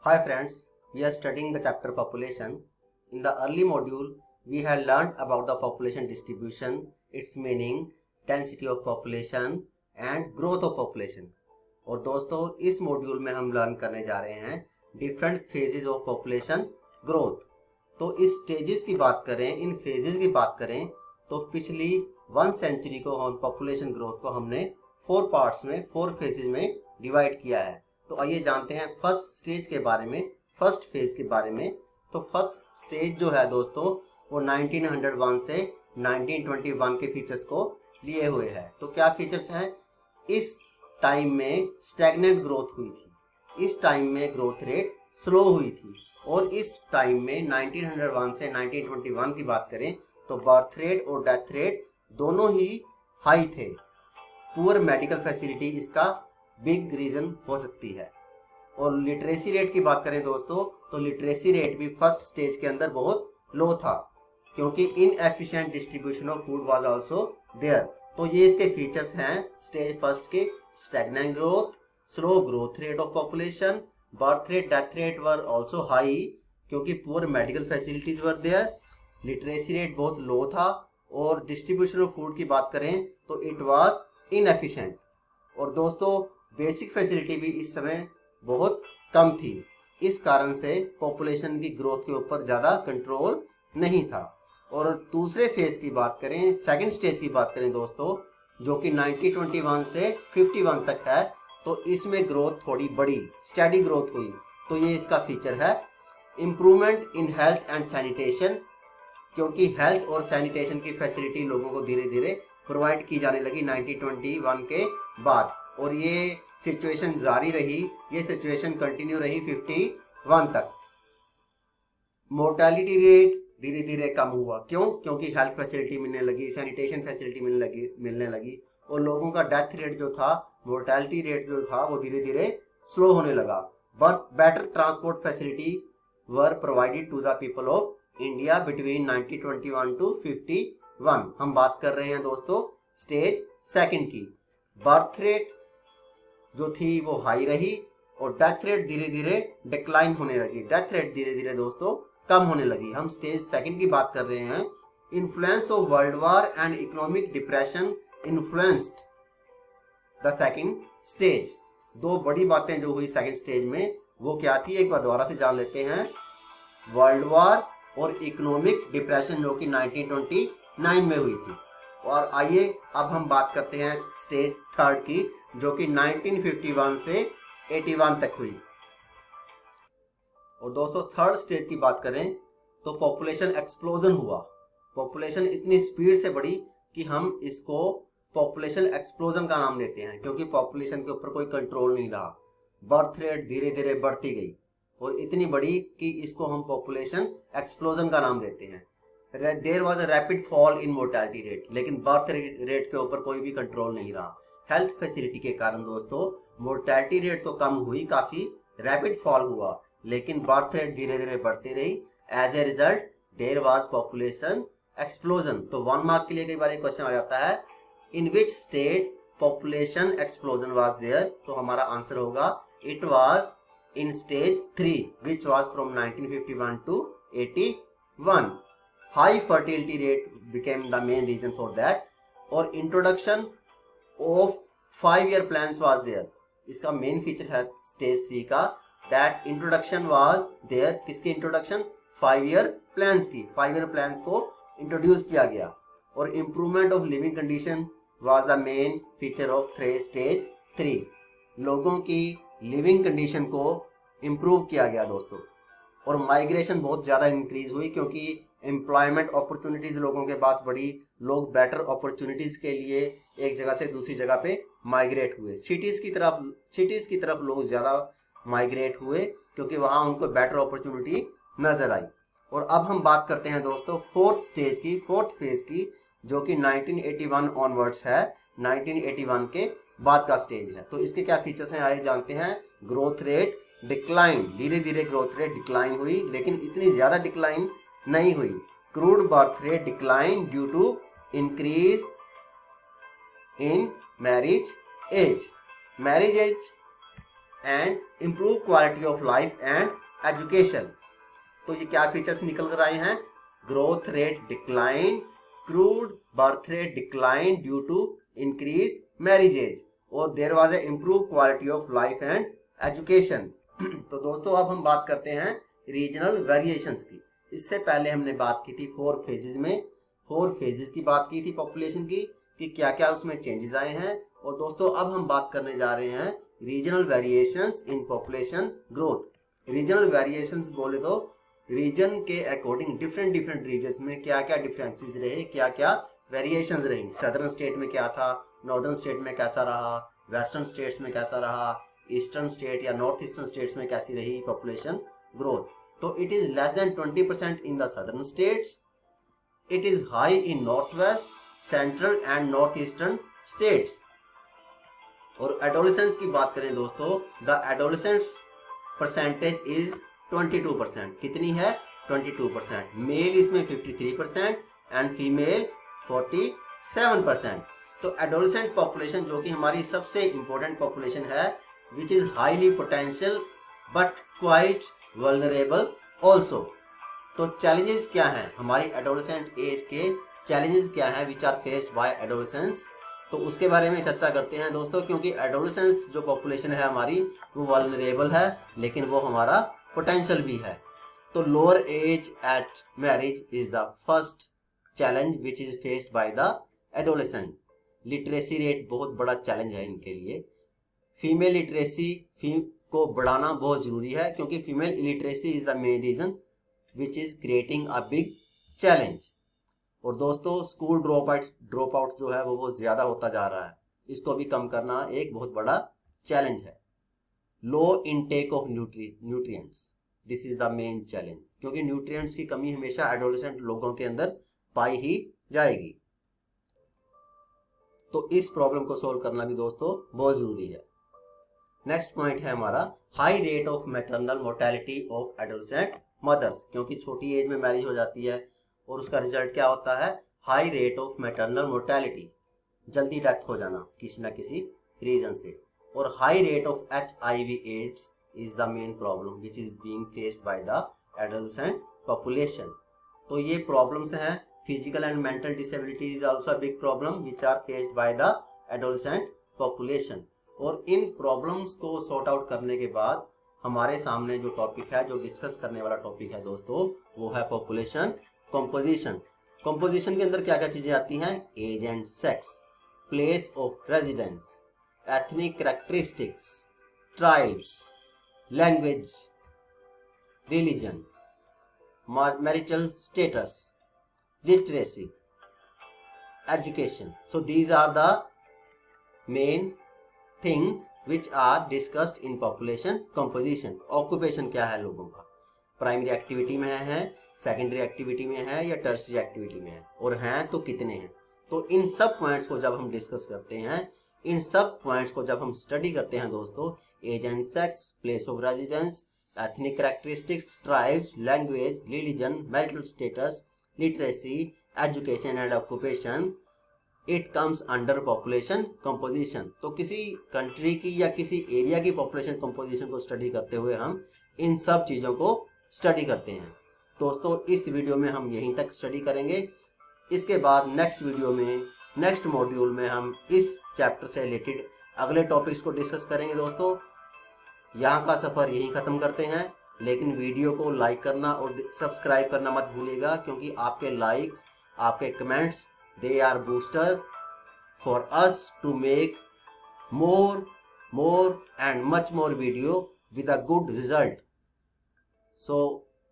Hi friends, we are studying the chapter population. In the early module, we had learned about the population distribution, its meaning, density of population and growth of population. और दोस्तों इस module में हम learn करने जा रहे हैं different phases of population growth. तो इस स्टेजेस की बात करें, इन फेजेस की बात करें तो पिछली 1 सेंचुरी को हम पॉपुलेशन ग्रोथ को हमने 4 पार्ट्स में 4 फेजेस में डिवाइड किया है। तो आइए जानते हैं फर्स्ट स्टेज के बारे में, फर्स्ट फेज के बारे में। तो फर्स्ट स्टेज जो है दोस्तों वो 1901 से 1921 के फीचर्स को लिए हुए है। तो क्या फीचर्स हैं? इस टाइम में स्टैग्नेंट ग्रोथ हुई थी, इस टाइम में ग्रोथ रेट स्लो हुई थी, और इस टाइम में 1901 से 1921 की बात करें तो बर्थ रेट और डेथ रेट दोनों ही हाई थे। पुअर मेडिकल फैसिलिटी इसका बिग रीजन हो सकती है। और लिटरेसी रेट की बात करें दोस्तों तो लिटरेसी रेट भी फर्स्ट स्टेज के अंदर बहुत लो था, क्योंकि inefficient distribution of food was also there. तो ये इसके फीचर्स हैं स्टेज फर्स्ट के: stagnant growth, slow growth rate of population, birth rate death rate were also high क्योंकि poor medical facilities were there, literacy rate बहुत low था, और distribution of food की बात करें तो इट वाज इनएफिशिएंट। और दोस्तों बेसिक फैसिलिटी भी इस समय बहुत कम थी, इस कारण से पॉपुलेशन की ग्रोथ के ऊपर ज़्यादा कंट्रोल नहीं था। और दूसरे फेज की बात करें, सेकंड स्टेज की बात करें दोस्तों, जो कि 1921 से 51 तक है, तो इसमें ग्रोथ थोड़ी बड़ी, स्टडी ग्रोथ हुई। तो ये इसका फीचर है improvement in health and sanitation, क्योंकि हेल्थ और सैनिटेशन की फैसिलिटी लोगों को धीरे धीरे प्रोवाइड की जाने लगी 1921 के बाद, और ये सिचुएशन जारी रही, ये सिचुएशन कंटिन्यू रही 51 तक। मोर्टेलिटी रेट धीरे धीरे कम हुआ, क्यों? क्योंकि हेल्थ फैसिलिटी मिलने लगी, सैनिटेशन फैसिलिटी मिलने लगी, और लोगों का डेथ रेट जो था, मोर्टेलिटी रेट जो था वो धीरे धीरे स्लो होने लगा। Better transport facility were provided to the people of India between 1921 to 51। हम बात कर रहे हैं दोस्तों स्टेज सेकंड की। बर्थ रेट जो थी वो हाई रही, और डेथ रेट धीरे धीरे डिक्लाइन होने लगी, डेथ रेट धीरे धीरे दोस्तों कम होने लगी। हम स्टेज सेकंड की बात कर रहे हैं। Influence of world war and economic depression influenced the second stage. दो बड़ी बातें जो हुई सेकंड स्टेज में वो क्या थी, एक बार दोबारा से जान लेते हैं। वर्ल्ड वॉर और इकोनॉमिक डिप्रेशन जो कि 1929 में हुई थी। और आइए अब हम बात करते हैं स्टेज थर्ड की, जो कि 1951 से 81 तक हुई। और दोस्तों थर्ड स्टेज की बात करें तो पॉपुलेशन एक्सप्लोजन हुआ। पॉपुलेशन इतनी स्पीड से बढ़ी कि हम इसको पॉपुलेशन एक्सप्लोजन का नाम देते हैं, क्योंकि पॉपुलेशन के ऊपर कोई कंट्रोल नहीं रहा। बर्थ रेट धीरे धीरे बढ़ती गई और इतनी बड़ी कि इसको हम पॉपुलेशन एक्सप्लोजन का नाम देते हैं। There was a rapid fall in mortality rate, लेकिन बर्थ रेट के ऊपर कोई भी कंट्रोल नहीं रहा। हेल्थ फैसिलिटी के कारण दोस्तों मोर्टेलिटी रेट तो कम हुई, काफी रैपिड फॉल हुआ, लेकिन बर्थ रेट धीरे धीरे बढ़ती रही। As a result there was population explosion. तो 1 मार्क के लिए कई बार क्वेश्चन आ जाता है, in which state population explosion was there. तो हमारा आंसर होगा it was in stage 3 which was from 1951 to 81। High fertility rate became the main reason for that, और introduction of 5-year plans was there. इसका main feature है stage 3 का, that introduction was there. किसकी introduction? 5-year plans की। 5-year plans को introduce किया गया। और improvement of living condition was the main feature of stage 3। लोगों की लिविंग कंडीशन को इम्प्रूव किया गया दोस्तों। और माइग्रेशन बहुत ज़्यादा इंक्रीज हुई, क्योंकि एम्प्लॉयमेंट अपॉर्चुनिटीज़ लोगों के पास बढ़ी, लोग बेटर अपॉर्चुनिटीज़ के लिए एक जगह से दूसरी जगह पे माइग्रेट हुए। सिटीज़ की तरफ लोग ज़्यादा माइग्रेट हुए, क्योंकि वहाँ उनको बेटर अपॉर्चुनिटी नज़र आई। और अब हम बात करते हैं दोस्तों फोर्थ स्टेज की, फोर्थ फेज की, जो कि 1981 ऑनवर्ड्स है, 1981 के बाद का स्टेज है। तो इसके क्या फीचर्स हैं आइए जानते हैं। ग्रोथ रेट डिक्लाइन, धीरे धीरे ग्रोथ रेट डिक्लाइन हुई, लेकिन इतनी ज़्यादा डिक्लाइन नहीं हुई। Crude birth rate decline due to increase in marriage age. Marriage age and improve quality of life and education. तो ये क्या फीचर्स निकल कर आए हैं? Growth rate decline, crude birth rate decline due to increase marriage age, और there was a improve quality of life and education. तो दोस्तों अब हम बात करते हैं रीजनल वेरिएशंस की। इससे पहले हमने बात की थी 4 फेजेस में, 4 फेजेस की बात की थी पॉपुलेशन की कि क्या क्या उसमें चेंजेस आए हैं। और दोस्तों अब हम बात करने जा रहे हैं regional variations in population growth. Regional variations बोले तो रीजन के अकॉर्डिंग डिफरेंट रीजन्स में क्या क्या डिफरेंसेस रहे, क्या क्या वेरिएशंस रही। सदर्न स्टेट में क्या था, नॉर्दर्न स्टेट में कैसा रहा, वेस्टर्न स्टेट्स में कैसा रहा, ईस्टर्न स्टेट या नॉर्थ ईस्टर्न स्टेट्स में कैसी रही पॉपुलेशन ग्रोथ। तो it is less than 20% in the southern states, it is high in north west, central and north eastern states. और एडोलेसेंट की बात करें दोस्तों, द एडोलेसेंट्स परसेंटेज इज 22%। कितनी है? 22%। मेल इसमें 53% एंड फीमेल 47%। तो एडोलेसेंट पॉपुलेशन जो कि हमारी सबसे इंपॉर्टेंट पॉपुलेशन है, which is highly potential but quite vulnerable also. तो चैलेंजेस क्या हैं हमारी एडोलेसेंट एज के, चैलेंजेस क्या हैं which are faced by adolescence, तो उसके बारे में चर्चा करते हैं दोस्तों। क्योंकि एडोलेसेंस जो पॉपुलेशन है हमारी वो वल्नरेबल है, लेकिन वो हमारा पोटेंशियल भी है। तो lower age at marriage is the first challenge which is faced by the adolescent. Literacy rate बहुत बड़ा चैलेंज है इनके लिए। फीमेल लिटरेसी को बढ़ाना बहुत जरूरी है, क्योंकि female illiteracy is the main reason which is creating a big challenge. और दोस्तों स्कूल ड्रॉप आउट जो है वो बहुत ज्यादा होता जा रहा है, इसको भी कम करना एक बहुत बड़ा चैलेंज है। Low intake of nutrients, this is the main challenge, क्योंकि न्यूट्रिएंट्स की कमी हमेशा एडोलेसेंट लोगों के अंदर पाई ही जाएगी। तो इस प्रॉब्लम को सोल्व करना भी दोस्तों बहुत जरूरी है। नेक्स्ट पॉइंट है हमारा high rate of maternal mortality of adolescent mothers, क्योंकि छोटी एज में मैरिज हो जाती है और उसका रिजल्ट क्या होता है? High rate of maternal mortality, जल्दी डेथ हो जाना किसी ना किसी रीजन से। और high rate of HIV AIDS is the main problem which is being faced by the adolescent population. तो ये प्रॉब्लम्स हैं। Physical and mental disability is also a big problem which are faced by the adolescent population. और इन problems को sort out करने के बाद हमारे सामने जो टॉपिक है, जो डिस्कस करने वाला टॉपिक है दोस्तों, वो है पॉपुलेशन कंपोजिशन। कंपोजिशन के अंदर क्या क्या चीजें आती हैं? Age and sex, place of residence, ethnic characteristics, tribes, language, religion, marital status, literacy, education. So these are the main things which are discussed in population composition. Occupation क्या है लोगों का, प्राइमरी एक्टिविटी में है, सेकेंडरी एक्टिविटी में है या tertiary activity में है, और हैं तो कितने हैं। तो इन सब पॉइंट्स को जब हम डिस्कस करते हैं, इन सब पॉइंट्स को जब हम स्टडी करते हैं दोस्तों, age and sex, place of residence, ethnic characteristics, tribes, language, religion, marital status, literacy, education and occupation, it comes under population composition. तो किसी कंट्री की या किसी एरिया की पॉपुलेशन कंपोजिशन को स्टडी करते हुए हम इन सब चीज़ों को स्टडी करते हैं। दोस्तों इस वीडियो में हम यहीं तक स्टडी करेंगे। इसके बाद नेक्स्ट वीडियो में, नेक्स्ट मॉड्यूल में हम इस चैप्टर से रिलेटेड अगले टॉपिक्स को डिस्कस करेंगे। दोस्तों यहाँ का सफ़र यहीं ख़त्म करते हैं, लेकिन वीडियो को लाइक करना और सब्सक्राइब करना मत भूलिएगा, क्योंकि आपके लाइक्स, आपके comments, they are booster for us to make more and much more video with a good result. So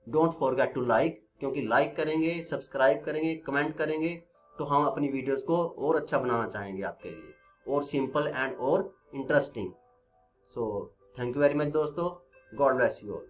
don't forget to like, क्योंकि लाइक करेंगे, सब्सक्राइब करेंगे, कमेंट करेंगे तो हम अपनी वीडियोस को और अच्छा बनाना चाहेंगे आपके लिए, और सिंपल एंड और interesting. So thank you very much दोस्तों, गॉड ब्लेस यू ऑल।